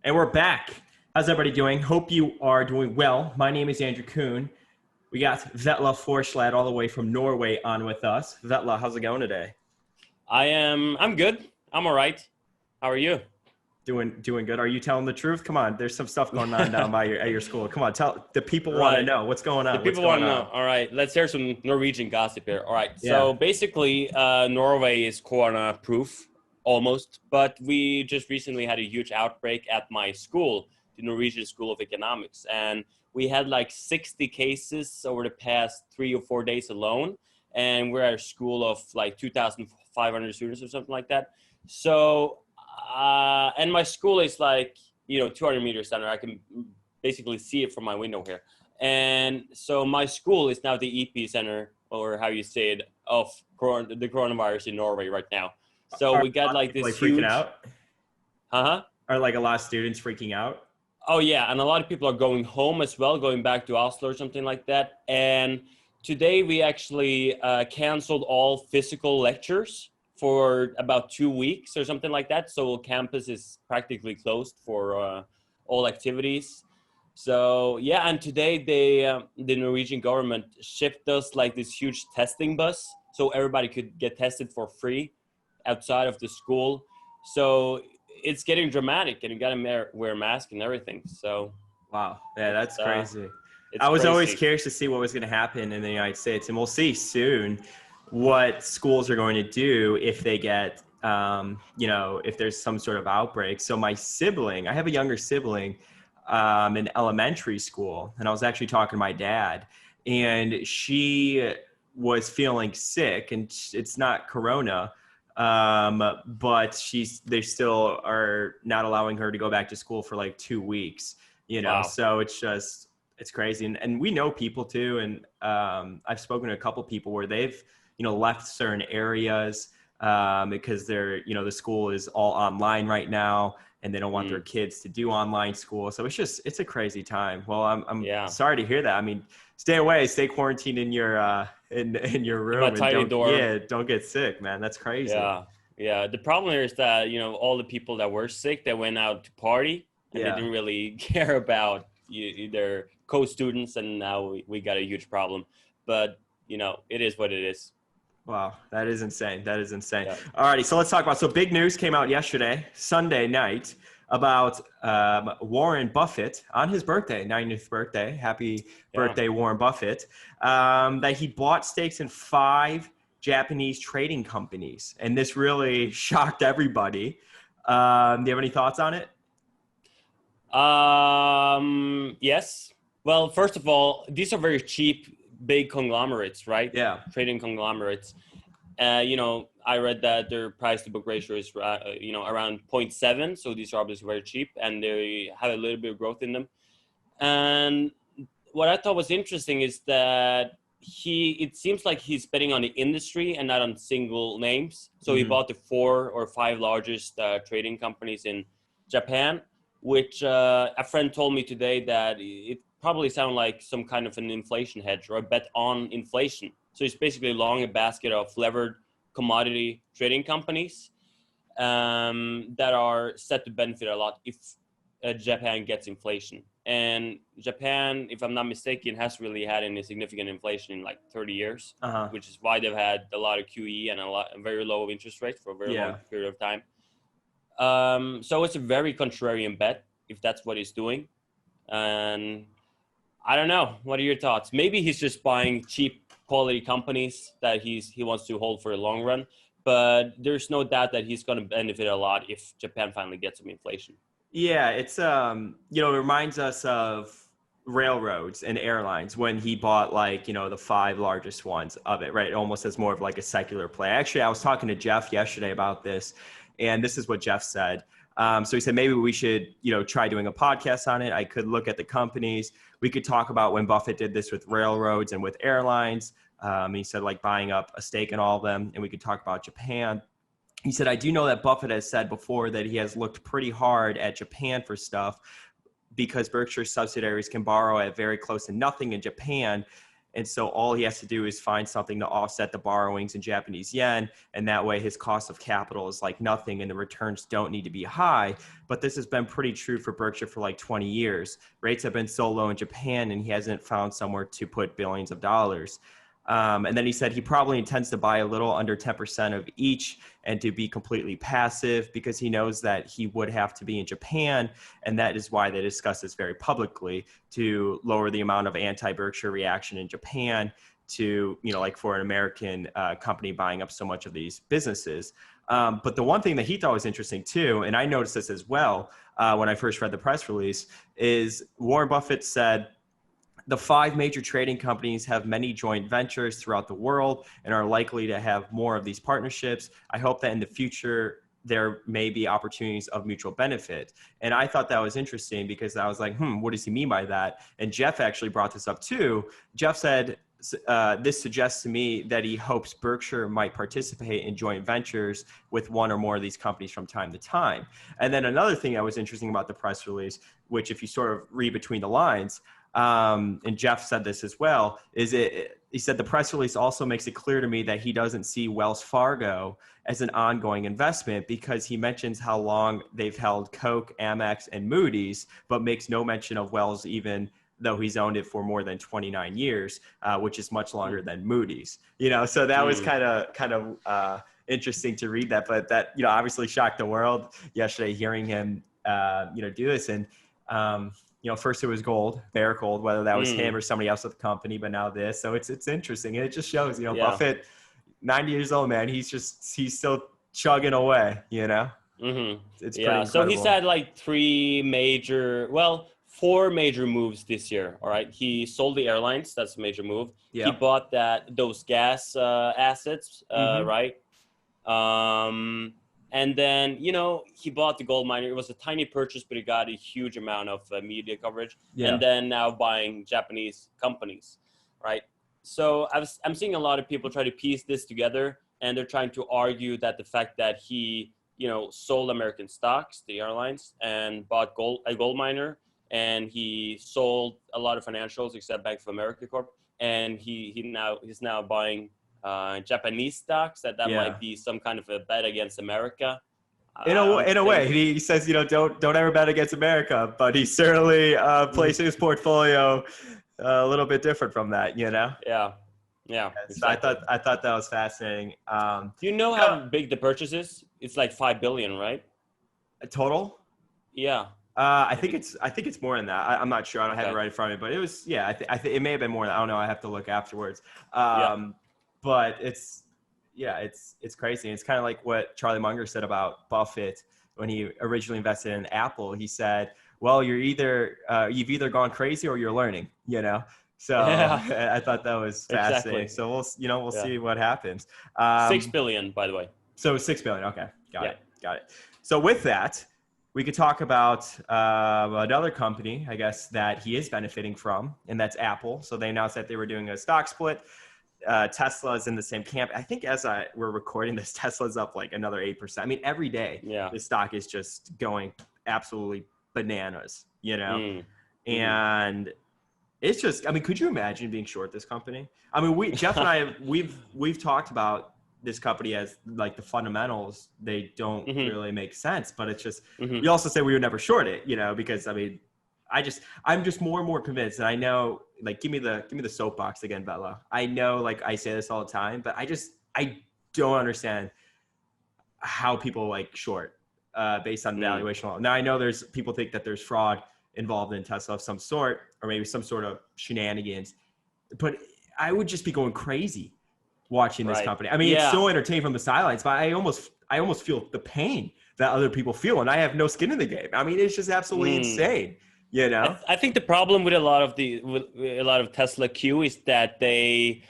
And we're back. How's everybody doing? Hope you are doing well. My name is Andrew Kuhn. We got Vetle Forslad all the way from Norway on with us. Vetle, how's it going today? I'm good. I'm all right. How are you? Doing good. Are you telling the truth? Come on, there's some stuff going on down by at your school. Come on, tell the people want to Right. know what's going The on. What's people want going to know. on? All right. Let's hear some Norwegian gossip here. All right. Yeah. So basically, Norway is corona proof almost, but we just recently had a huge outbreak at my school, the Norwegian School of Economics. And we had like 60 cases over the past 3 or 4 days alone. And we're at a school of like 2,500 students or something like that. So, and my school is like, 200 meters down there. I can basically see it from my window here. And so my school is now the epicenter, or how you say it, of the coronavirus in Norway right now. So we got like this huge... freaking out? Uh-huh. Are like a lot of students freaking out? Oh, yeah. And a lot of people are going home as well, going back to Oslo or something like that. And today we actually canceled all physical lectures for about 2 weeks or something like that. So campus is practically closed for all activities. So, yeah. And today the Norwegian government shipped us like this huge testing bus so everybody could get tested for free outside of the school. So it's getting dramatic, and you got to wear a mask and everything. So, wow, yeah, that's crazy. It's I was crazy. always curious to see what was going to happen in the United States, and we'll see soon what schools are going to do if they get, if there's some sort of outbreak. So I have a younger sibling in elementary school, and I was actually talking to my dad, and she was feeling sick, and it's not corona. But they still are not allowing her to go back to school for like 2 weeks, Wow. So it's crazy. And we know people too. And, I've spoken to a couple people where they've, left certain areas, because the school is all online right now, and they don't want their kids to do online school. So it's a crazy time. Well, I'm sorry to hear that. I mean, stay away, stay quarantined in your, in your room, and don't get sick, man. That's crazy. Yeah. The problem here is that, all the people that were sick, they went out to party, and they didn't really care about their co-students. And now we got a huge problem, but it is what it is. Wow, that is insane. Yeah. All righty, so let's talk about, so big news came out yesterday, Sunday night, about Warren Buffett on his birthday, 90th birthday. Happy birthday, Warren Buffett. That he bought stakes in 5 Japanese trading companies. And this really shocked everybody. Do you have any thoughts on it? Yes. Well, first of all, these are very cheap, big conglomerates, right? Yeah. Trading conglomerates. I read that their price to book ratio is, around 0.7. So these are obviously very cheap, and they have a little bit of growth in them. And what I thought was interesting is that it seems like he's betting on the industry and not on single names. So he bought the 4 or 5 largest trading companies in Japan, which a friend told me today that it probably sounded like some kind of an inflation hedge or a bet on inflation. So it's basically long a basket of levered commodity trading companies that are set to benefit a lot if Japan gets inflation. And Japan, if I'm not mistaken, has really had any significant inflation in like 30 years, which is why they've had a lot of QE and a very low interest rates for a very long period of time. So it's a very contrarian bet if that's what he's doing. And I don't know. What are your thoughts? Maybe he's just buying cheap quality companies that he wants to hold for a long run. But there's no doubt that he's going to benefit a lot if Japan finally gets some inflation. Yeah, it's it reminds us of railroads and airlines when he bought the 5 largest ones of it, right? Almost as more of like a secular play. Actually, I was talking to Geoff yesterday about this, and this is what Geoff said. So he said, maybe we should, try doing a podcast on it. I could look at the companies. We could talk about when Buffett did this with railroads and with airlines. He said like buying up a stake in all of them, and we could talk about Japan. He said, I do know that Buffett has said before that he has looked pretty hard at Japan for stuff because Berkshire subsidiaries can borrow at very close to nothing in Japan. And so all he has to do is find something to offset the borrowings in Japanese yen. And that way his cost of capital is like nothing and the returns don't need to be high. But this has been pretty true for Berkshire for like 20 years. Rates have been so low in Japan and he hasn't found somewhere to put billions of dollars. And then he said he probably intends to buy a little under 10% of each and to be completely passive because he knows that he would have to be in Japan. And that is why they discuss this very publicly to lower the amount of anti-Berkshire reaction in Japan to, like for an American company buying up so much of these businesses. But the one thing that he thought was interesting too, and I noticed this as well when I first read the press release, is Warren Buffett said, the 5 major trading companies have many joint ventures throughout the world and are likely to have more of these partnerships. I hope that in the future, there may be opportunities of mutual benefit. And I thought that was interesting because I was like, what does he mean by that? And Geoff actually brought this up too. Geoff said, this suggests to me that he hopes Berkshire might participate in joint ventures with one or more of these companies from time to time. And then another thing that was interesting about the press release, which if you sort of read between the lines, and Geoff said this as well, he said the press release also makes it clear to me that he doesn't see Wells Fargo as an ongoing investment because he mentions how long they've held Coke, Amex, and Moody's, but makes no mention of Wells even though he's owned it for more than 29 years, which is much longer than Moody's. So that was kind of interesting to read that, but that, obviously shocked the world yesterday hearing him, do this. And, first it was bear gold, whether that was him or somebody else at the company, but now this. So it's interesting. And it just shows, Buffett, 90 years old, man, he's still chugging away, Mm-hmm. It's pretty incredible. So he's had like 4 major moves this year. All right. He sold the airlines. That's a major move. Yeah. He bought those gas assets, right? And then, he bought the gold miner. It was a tiny purchase, but it got a huge amount of media coverage. Yeah. And then now buying Japanese companies, right? So I'm seeing a lot of people try to piece this together, and they're trying to argue that the fact that he, sold American stocks, the airlines, and bought a gold miner, and he sold a lot of financials except Bank of America Corp, and he's now buying Japanese stocks, that might be some kind of a bet against America. In a way, he says, don't ever bet against America, but he's certainly placing his portfolio a little bit different from that, Yeah. Exactly. So I thought that was fascinating. Do you know how big the purchase is? It's like $5 billion, right? Total? Yeah. I think it's more than that. I'm not sure. I don't have it right in front of me, but it was, I think it may have been more than, I don't know. I have to look afterwards. But it's crazy. It's kind of like what Charlie Munger said about Buffett when he originally invested in Apple. He said, well, you've either gone crazy or you're learning, So I thought that was fascinating. Exactly. So we'll see what happens. 6 billion, by the way. So 6 billion. Okay. Got it. So with that, we could talk about another company, I guess, that he is benefiting from, and that's Apple. So they announced that they were doing a stock split. Tesla is in the same camp. I think as we're recording this, Tesla's up like another 8%. I mean, every day, the stock is just going absolutely bananas, and it's just, I mean, could you imagine being short this company? I mean, Geoff and I, we've talked about this company as like the fundamentals, they don't really make sense, but it's just, we also say we would never short it, because I mean, I'm just more and more convinced, and I know, like, give me the soapbox again, Vetle. I know, like, I say this all the time, but I don't understand how people like short based on valuation alone. Now I know people think that there's fraud involved in Tesla of some sort, or maybe some sort of shenanigans, but I would just be going crazy watching this company. I mean, it's so entertaining from the sidelines, but I almost feel the pain that other people feel, and I have no skin in the game. I mean, it's just absolutely insane. I think the problem with a lot of Tesla Q is that they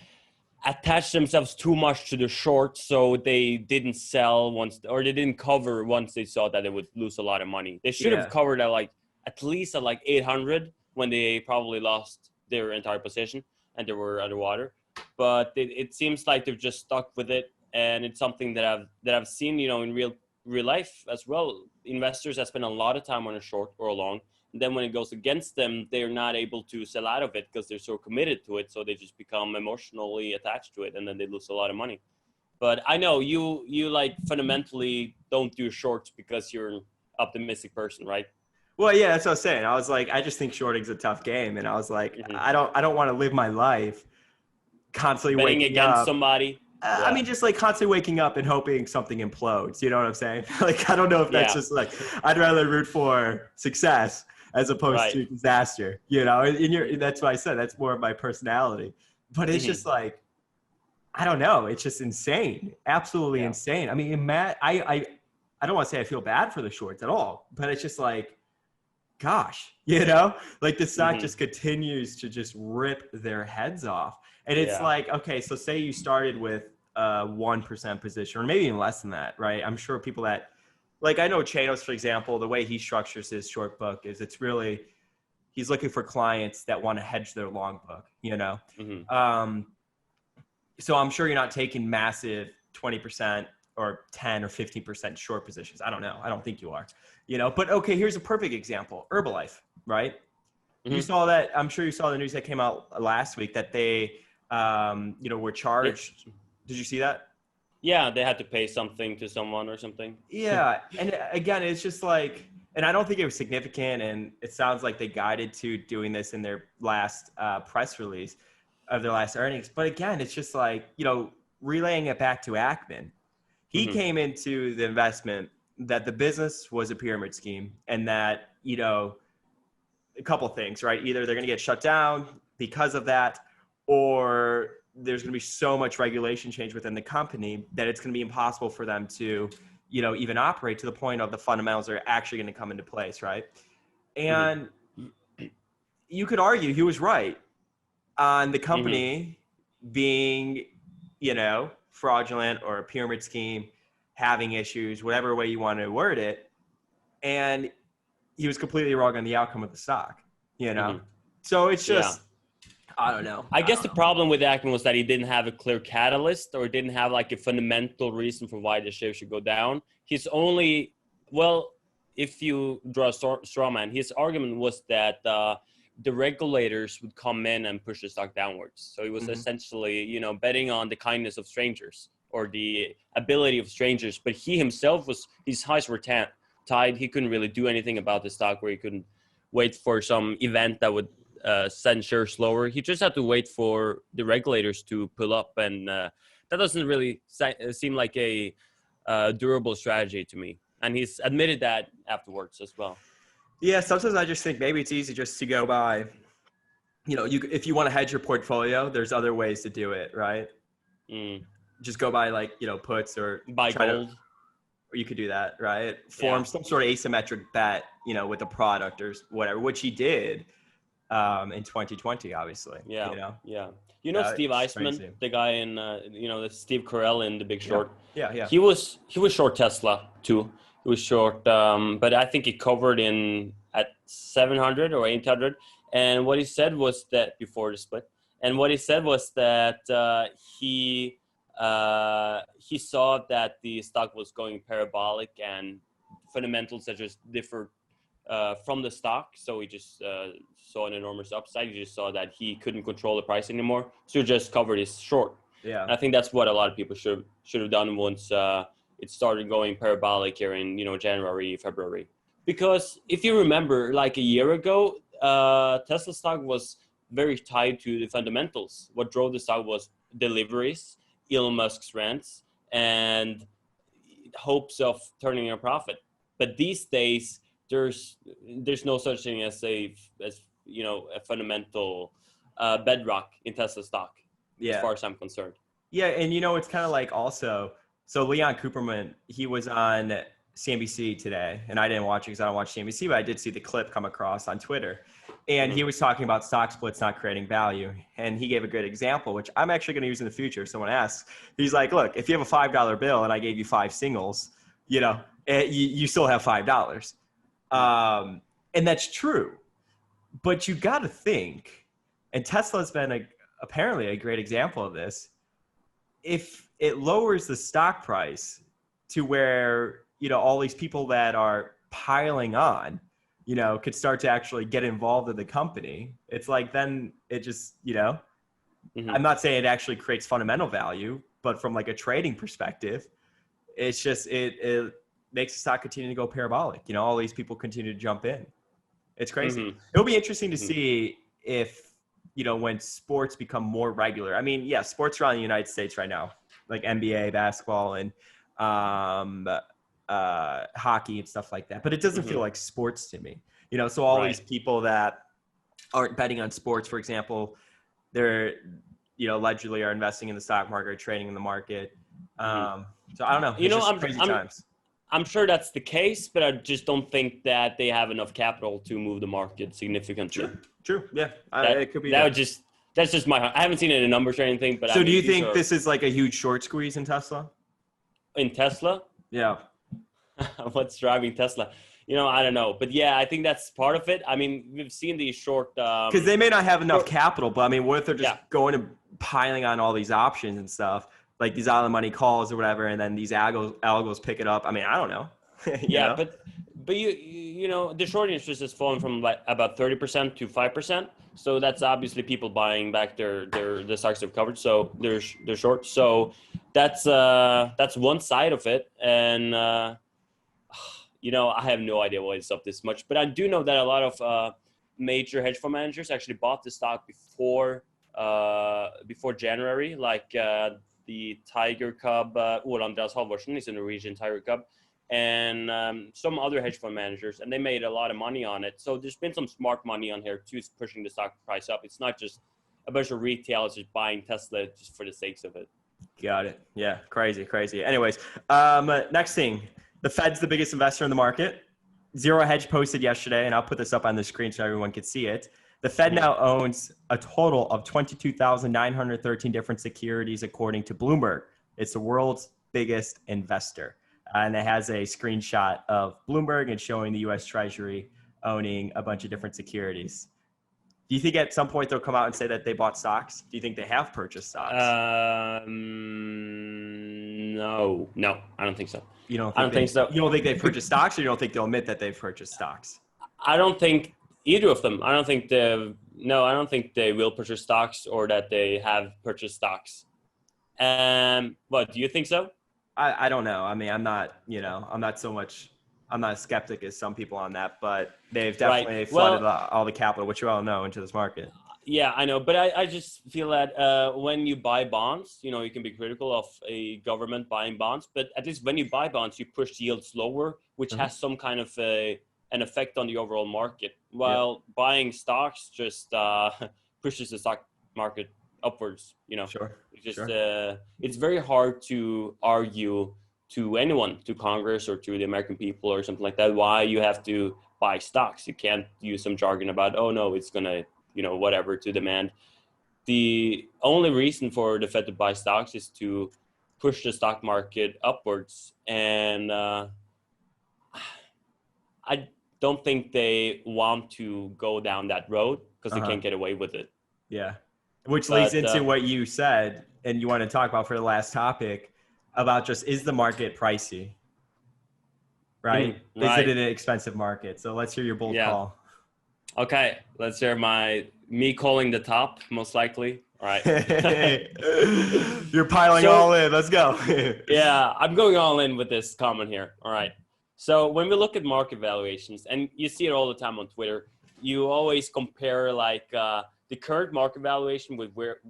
attach themselves too much to the short, so they didn't sell they didn't cover once they saw that they would lose a lot of money. They should have covered at least at 800 when they probably lost their entire position and they were underwater. But it seems like they've just stuck with it, and it's something that I've seen, in real real life as well. Investors that spend a lot of time on a short or a long, and then when it goes against them, they're not able to sell out of it because they're so committed to it. So they just become emotionally attached to it, and then they lose a lot of money. But I know you like fundamentally don't do shorts because you're an optimistic person, right? Well, yeah, that's what I was saying. I was like, I just think shorting's a tough game, and I was like, Mm-hmm. I don't want to live my life constantly Betting waking against up. somebody. I Yeah. mean, just like constantly waking up and hoping something implodes. You know what I'm saying? Like, I don't know if that's Yeah. just like, I'd rather root for success as opposed Right. to disaster. You know, that's what I said. That's more of my personality. But it's Mm-hmm. just like, I don't know. It's just insane, absolutely Yeah. insane. I mean, Matt, I don't want to say I feel bad for the shorts at all, but it's just like, gosh, you know, like the stock Mm-hmm. just continues to just rip their heads off. And it's Yeah. like, okay, so say you started with a 1% position or maybe even less than that, right? I'm sure people that, like, I know Chanos, for example, the way he structures his short book is it's really, he's looking for clients that want to hedge their long book, you know? Mm-hmm. So I'm sure you're not taking massive 20% or 10 or 15% short positions. I don't know. I don't think you are, you know, but okay, here's a perfect example. Herbalife, right? You Mm-hmm. saw that. I'm sure you saw the news that came out last week that they, you know, were charged. Did you see that? Yeah, they had to pay something to someone or something. Yeah. And again, it's just like, and I don't think it was significant. And it sounds like they guided to doing this in their last press release of their last earnings. But again, it's just like, you know, relaying it back to Ackman. He Mm-hmm. came into the investment that the business was a pyramid scheme and that, you know, a couple things, right? Either they're going to get shut down because of that, or there's going to be so much regulation change within the company that it's going to be impossible for them to, you know, even operate to the point of the fundamentals are actually going to come into place, right? Mm-hmm. And you could argue he was right on the Mm-hmm. company being, you know, fraudulent or a pyramid scheme, having issues, whatever way you want to word it. And he was completely wrong on the outcome of the stock, you know? Mm-hmm. So it's Yeah. just, I don't know. I I guess don't the know. problem with Ackman was that he didn't have a clear catalyst or didn't have like a fundamental reason for why the share should go down. His only, well, if you draw a straw man, his argument was that the regulators would come in and push the stock downwards. So he was Mm-hmm. essentially, you know, betting on the kindness of strangers or the ability of strangers. But he himself was, his highs were tied. He couldn't really do anything about the stock where he couldn't wait for some event that would send shares lower. He just had to wait for the regulators to pull up, and that doesn't really seem like a durable strategy to me. And he's admitted that afterwards as well. Yeah, sometimes I just think maybe it's easy just to go by, you know, if you want to hedge your portfolio, there's other ways to do it, right? Mm. Just go by like, you know, puts or Buy try to, gold. or you could do that, right? Yeah. Form some sort of asymmetric bet, you know, with the product or whatever, which he did in 2020, obviously, Yeah. you know, Yeah. You know Steve it's Eisman, crazy. the guy in you know, the Steve Carell in The Big Yeah. Short. Yeah. He was short Tesla too. He was short, but I think he covered in at 700 or 800. And what he said was that before the split, and what he said was that he saw that the stock was going parabolic and fundamentals that just differed from the stock. So he just saw an enormous upside. He just saw that he couldn't control the price anymore. So he just covered his short. Yeah. And I think that's what a lot of people should have done once it started going parabolic here in, you know, January, February. Because if you remember, like a year ago, Tesla stock was very tied to the fundamentals. What drove the stock was deliveries, Elon Musk's rants, and hopes of turning a profit. But these days, there's no such thing as you know, a fundamental bedrock in Tesla stock, as Yeah. far as I'm concerned. Yeah. And, you know, it's kind of like also, so Leon Cooperman, he was on CNBC today, and I didn't watch it because I don't watch CNBC, but I did see the clip come across on Twitter. And Mm-hmm. he was talking about stock splits not creating value. And he gave a good example, which I'm actually going to use in the future if someone asks. He's like, look, if you have a $5 bill and I gave you 5 singles, you know, you still have $5. And that's true. But you got to think, and Tesla's been apparently a great example of this. If it lowers the stock price to where, all these people that are piling on, could start to actually get involved in the company, it's like, then it just, I'm not saying it actually creates fundamental value, but from like a trading perspective, it's just, it makes the stock continue to go parabolic. All these people continue to jump in. It's crazy. It'll be interesting to see if, when sports become more regular. I mean, yeah, sports are on the United States right now, like NBA, basketball, and hockey and stuff like that. But it doesn't feel like sports to me. So all these people that aren't betting on sports, for example, they're, allegedly are investing in the stock market or trading in the market. So I don't know. It's just crazy times. I'm sure that's the case, but I just don't think that they have enough capital to move the market significantly. True. Yeah. It could be. That's just I haven't seen it in numbers or anything, but so do you think this is like a huge short squeeze in Tesla? In Tesla? Yeah. What's driving Tesla? I don't know, but yeah, I think that's part of it. I mean, we've seen these short, because they may not have enough capital, but I mean, what if they're just going and piling on all these options and stuff, like these out of the money calls or whatever, and then these algos pick it up? I mean, I don't know. Yeah, but the short interest has fallen from like about 30% to 5%. So that's obviously people buying back the stocks they've covered. So they're short. So that's one side of it. And, I have no idea why it's up this much, but I do know that a lot of major hedge fund managers actually bought the stock before January, like the Tiger Cub, Andreas Halvorsen is a Norwegian Tiger Cub, and some other hedge fund managers, and they made a lot of money on it. So there's been some smart money on here too, pushing the stock price up. It's not just a bunch of retailers just buying Tesla just for the sakes of it. Got it. Yeah, crazy. Anyways, next thing. The Fed's the biggest investor in the market. Zero Hedge posted yesterday, and I'll put this up on the screen so everyone can see it. The Fed now owns a total of 22,913 different securities, according to Bloomberg. It's the world's biggest investor. And it has a screenshot of Bloomberg and showing the U.S. Treasury owning a bunch of different securities. Do you think at some point they'll come out and say that they bought stocks? Do you think they have purchased stocks? No, I don't think so. I don't think so. You don't think they've purchased stocks, or you don't think they'll admit that they've purchased stocks? I don't think either of them. I don't think they will purchase stocks or that they have purchased stocks. What, do you think so? I don't know. I mean, I'm not a skeptic as some people on that, but they've definitely flooded all the capital, which you all know, into this market. Yeah, I know. But I just feel that when you buy bonds, you can be critical of a government buying bonds, but at least when you buy bonds, you push yields lower, which has some kind of an effect on the overall market, while buying stocks just pushes the stock market upwards. Sure. It's very hard to argue to anyone, to Congress or to the American people or something like that, why you have to buy stocks. You can't use some jargon about, oh no, it's going to, whatever, to demand. The only reason for the Fed to buy stocks is to push the stock market upwards. And I don't think they want to go down that road because they can't get away with it. Yeah. Which leads into what you said, and you want to talk about for the last topic, about just, is the market pricey? Right? Is it an expensive market? So let's hear your bold call. Okay, let's hear me calling the top, most likely. All right. You're piling all in. Let's go. Yeah, I'm going all in with this comment here. All right. So when we look at market valuations, and you see it all the time on Twitter, you always compare the current market valuation with where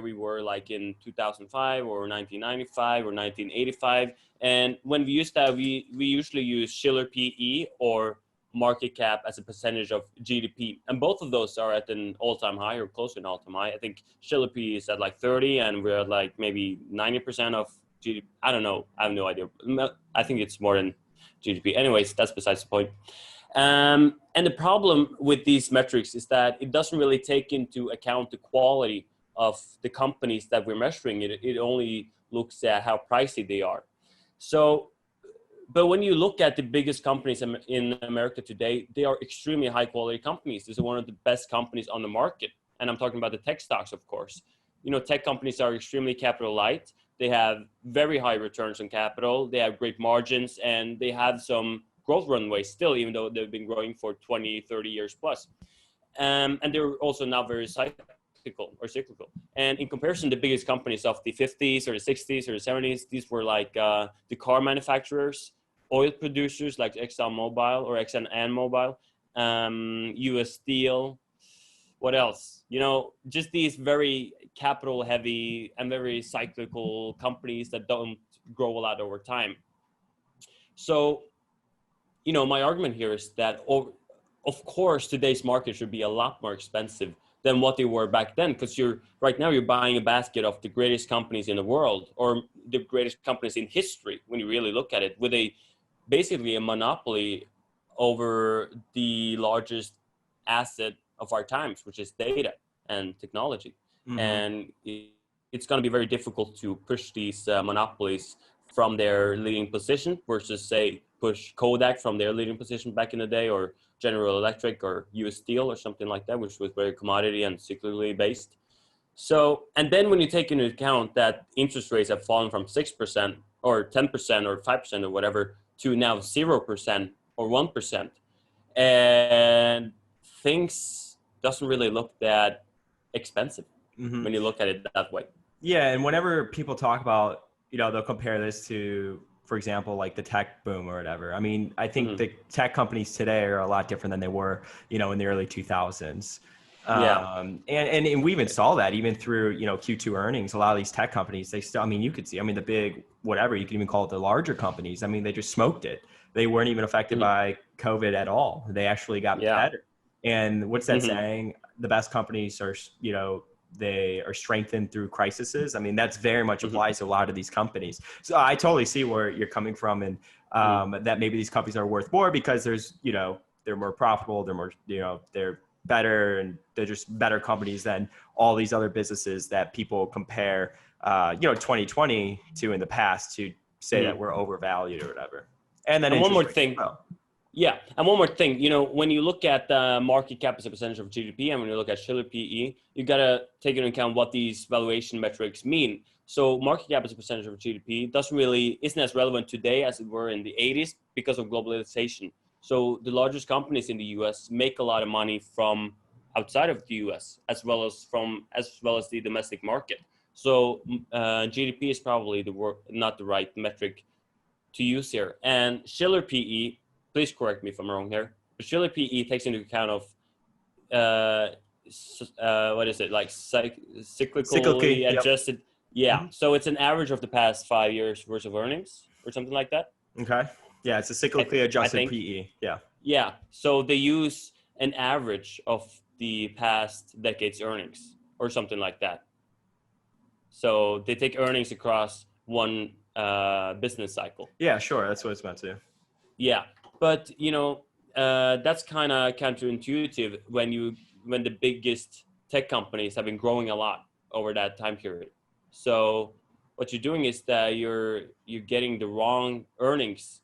we were like in 2005 or 1995 or 1985. And when we use that, we usually use Shiller PE or market cap as a percentage of GDP. And both of those are at an all-time high or close to an all-time high. I think Shiller PE is at like 30 and we're at like maybe 90% of GDP. I don't know. I have no idea. I think it's more than GDP. Anyways, that's besides the point. And the problem with these metrics is that it doesn't really take into account the quality of the companies that we're measuring. It only looks at how pricey they are. So, but when you look at the biggest companies in America today, they are extremely high quality companies. These are one of the best companies on the market. And I'm talking about the tech stocks, of course. Tech companies are extremely capital light. They have very high returns on capital. They have great margins, and they have some growth runway still, even though they've been growing for 20, 30 years plus. And they're also now very cyclical. And in comparison, the biggest companies of the 50s or the 60s or the 70s, these were like the car manufacturers, oil producers like ExxonMobil or ExxonMobil, US Steel. What else? Just these very capital heavy and very cyclical companies that don't grow a lot over time. So, my argument here is that, of course, today's market should be a lot more expensive than what they were back then, because right now you're buying a basket of the greatest companies in the world, or the greatest companies in history when you really look at it, with basically a monopoly over the largest asset of our times, which is data and technology. Mm-hmm. And it's going to be very difficult to push these monopolies from their leading position versus, say, push Kodak from their leading position back in the day, or General Electric or US Steel or something like that, which was very commodity and cyclically based. So, and then when you take into account that interest rates have fallen from 6% or 10% or 5% or whatever to now 0% or 1%, and things doesn't really look that expensive when you look at it that way. Yeah, and whenever people talk about, they'll compare this to, for example, like the tech boom or whatever. I mean, I think the tech companies today are a lot different than they were, in the early 2000s. And we even saw that even through, Q2 earnings. A lot of these tech companies, they still, you could see, the big, whatever, you can even call it the larger companies. They just smoked it. They weren't even affected by COVID at all. They actually got better. And what's that saying? The best companies are, they are strengthened through crises. That's very much applies to a lot of these companies. So I totally see where you're coming from, and that maybe these companies are worth more because there's, they're more profitable, they're more, they're better, and they're just better companies than all these other businesses that people compare, 2020 to in the past to say that we're overvalued or whatever. And then one more thing. Yeah. And one more thing, when you look at the market cap as a percentage of GDP, and when you look at Shiller PE, you got to take into account what these valuation metrics mean. So market cap as a percentage of GDP isn't as relevant today as it were in the 80s because of globalization. So the largest companies in the US make a lot of money from outside of the US, as well as the domestic market. So GDP is probably not the right metric to use here. And Shiller PE, please correct me if I'm wrong here, but Shiller PE takes into account of what is it, like cyclically adjusted? Yep. Yeah. So it's an average of the past 5 years worth of earnings or something like that. Okay. Yeah, it's a cyclically adjusted PE. Yeah. Yeah. So they use an average of the past decade's earnings or something like that. So they take earnings across one business cycle. Yeah, sure. That's what it's meant to. Yeah. But, that's kind of counterintuitive when the biggest tech companies have been growing a lot over that time period. So what you're doing is that you're getting the wrong earnings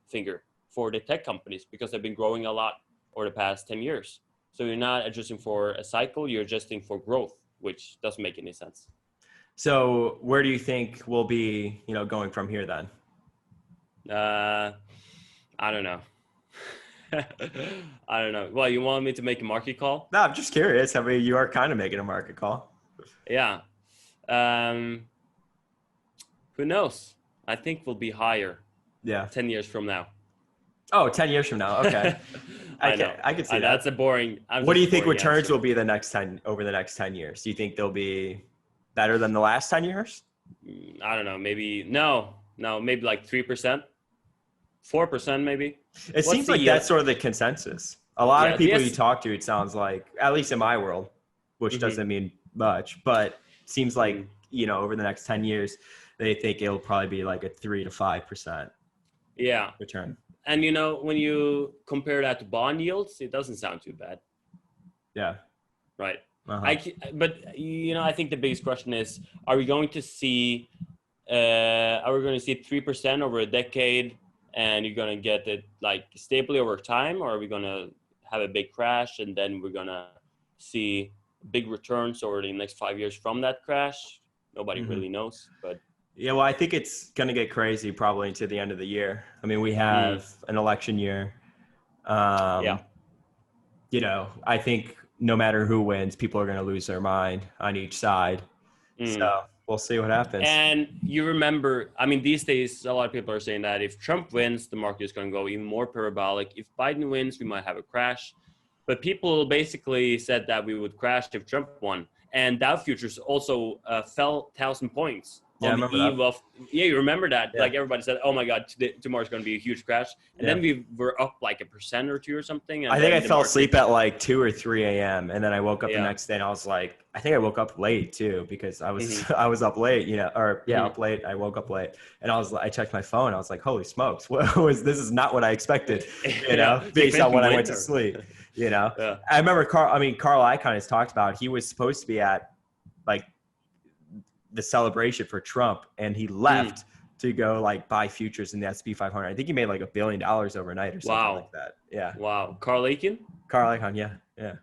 figure for the tech companies because they've been growing a lot over the past 10 years. So you're not adjusting for a cycle, you're adjusting for growth, which doesn't make any sense. So where do you think we'll be, going from here then? I don't know. I don't know. Well, you want me to make a market call? No, I'm just curious. You are kind of making a market call. Yeah. Who knows? I think we'll be higher. Yeah. 10 years from now. Oh, 10 years from now. Okay. I can see that. That's a boring. What do you think returns will be over the next 10 years? Do you think they'll be better than the last 10 years? I don't know. Maybe maybe like 3%. 4% maybe. It seems like that's sort of the consensus. A lot of people you talk to, it sounds like, at least in my world, which doesn't mean much, but seems like, over the next 10 years, they think it'll probably be like a 3 to 5% return. And, when you compare that to bond yields, it doesn't sound too bad. Yeah. Right. I think the biggest question is, are we going to see 3% over a decade? And you're going to get it like stably over time, or are we going to have a big crash and then we're going to see big returns over the next 5 years from that crash? Nobody really knows, but yeah, well, I think it's going to get crazy probably into the end of the year. I mean, we have an election year. yeah. You know, I think no matter who wins, people are going to lose their mind on each side. So we'll see what happens. And you remember, I mean, these days, a lot of people are saying that if Trump wins, the market is going to go even more parabolic. If Biden wins, we might have a crash. But people basically said that we would crash if Trump won. And Dow futures also fell 1,000 points Yeah, I on the remember eve that. of, you remember that? Yeah. Like everybody said, oh my God, tomorrow's going to be a huge crash. And then we were up like 1% or 2% or something. And I think then I the fell market, asleep at like 2 or 3 a.m. and then I woke up the Yeah. next day and I was like, I think I woke up late too because I was I was up late, you know, or up late. I woke up late and I checked my phone. I was like, holy smokes, this is not what I expected, you know, based on when I went to sleep, you know. I remember Carl Icahn has talked about he was supposed to be at like the celebration for Trump and he left to go like buy futures in the S&P 500. I think he made like $1 billion overnight or something like that. Yeah. Wow. Carl Icahn? Carl Icahn. Yeah. Yeah.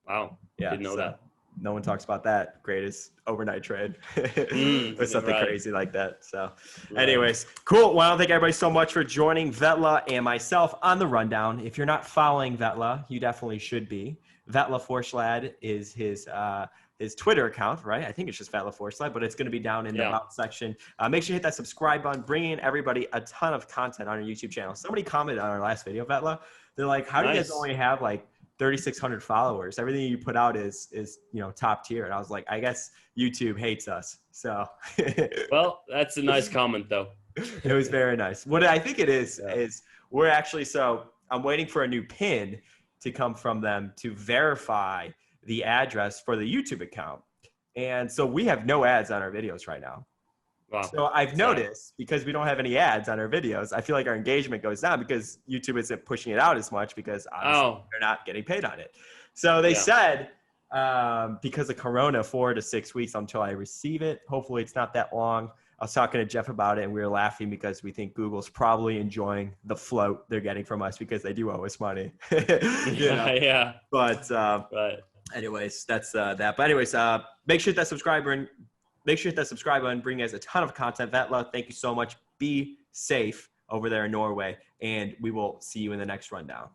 Wow. Yeah. Didn't know that. No one talks about that greatest overnight trade or something crazy like that. So anyways, cool. Well, I want to thank everybody so much for joining Vetle and myself on the rundown. If you're not following Vetle, you definitely should be. Vetle Forslad is his Twitter account, right? I think it's just Vetle Forslad, but it's going to be down in the about section. Make sure you hit that subscribe button, bringing everybody a ton of content on our YouTube channel. Somebody commented on our last video, Vetle. They're like, how do you guys only have like 3,600 followers? Everything you put out is you know, top tier. And I was like, I guess YouTube hates us. So well, that's a nice comment though. It was very nice. What I think it is we're actually, so I'm waiting for a new pin to come from them to verify the address for the YouTube account. And so we have no ads on our videos right now. Wow. So I've noticed because we don't have any ads on our videos, I feel like our engagement goes down because YouTube isn't pushing it out as much because obviously they're not getting paid on it. So they said because of Corona, 4 to 6 weeks until I receive it. Hopefully it's not that long. I was talking to Geoff about it and we were laughing because we think Google's probably enjoying the float they're getting from us because they do owe us money. Yeah. But anyways, that's that. But anyways, make sure that subscribe button. Make sure to hit that subscribe button. Bring us a ton of content. Vetle, thank you so much. Be safe over there in Norway, and we will see you in the next rundown.